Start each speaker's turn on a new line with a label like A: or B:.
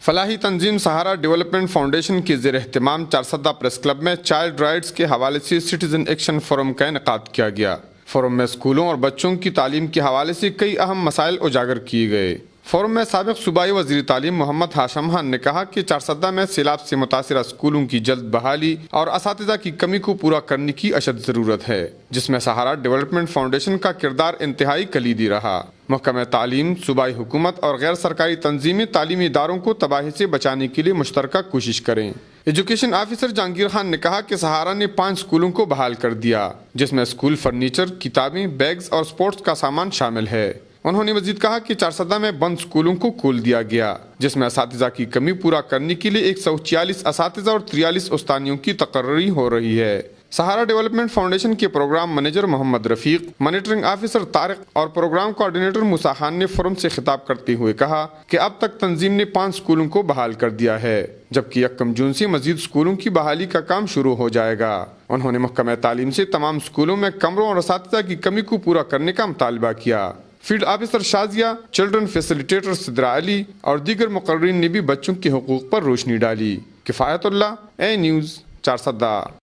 A: فلاحی تنظیم سہارا ڈیولپمنٹ فاؤنڈیشن کے زیر اہتمام چارسدہ پریس کلب میں چائلڈ رائٹس کے حوالے سے سٹیزن ایکشن فورم کا انعقاد کیا گیا۔ فورم میں اسکولوں اور بچوں کی تعلیم کے حوالے سے کئی اہم مسائل اجاگر کیے گئے۔ فورم میں سابق صوبائی وزیر تعلیم محمد ہاشم خان نے کہا کہ چارسدہ میں سیلاب سے متاثرہ اسکولوں کی جلد بحالی اور اساتذہ کی کمی کو پورا کرنے کی اشد ضرورت ہے، جس میں سہارا ڈیولپمنٹ فاؤنڈیشن کا کردار انتہائی کلیدی رہا۔ محکمہ تعلیم، صوبائی حکومت اور غیر سرکاری تنظیمیں تعلیمی اداروں کو تباہی سے بچانے کے لیے مشترکہ کوشش کریں۔ ایجوکیشن آفیسر جہانگیر خان نے کہا کہ سہارا نے 5 اسکولوں کو بحال کر دیا، جس میں اسکول فرنیچر، کتابیں، بیگز اور سپورٹس کا سامان شامل ہے۔ انہوں نے مزید کہا کہ چارسدہ میں بند اسکولوں کو کھول دیا گیا، جس میں اساتذہ کی کمی پورا کرنے کے لیے 146 اساتذہ اور 43 استانیوں کی تقرری ہو رہی ہے۔ سہارا ڈیولپمنٹ فاؤنڈیشن کے پروگرام منیجر محمد رفیق، مانیٹرنگ آفیسر طارق اور پروگرام کوارڈینیٹر موسیٰ خان نے فورم سے خطاب کرتے ہوئے کہا کہ اب تک تنظیم نے 5 اسکولوں کو بحال کر دیا ہے، جبکہ 1 جون سے مزید اسکولوں کی بحالی کا کام شروع ہو جائے گا۔ انہوں نے محکمہ تعلیم سے تمام اسکولوں میں کمروں اور اساتذہ کی کمی کو پورا کرنے کا مطالبہ کیا۔ Field officer Shazia, children facilitator Sadra Ali اور دیگر مقررین نے بھی بچوں کے حقوق پر روشنی ڈالی۔ کفایت اللہ، اے نیوز، چارسدہ۔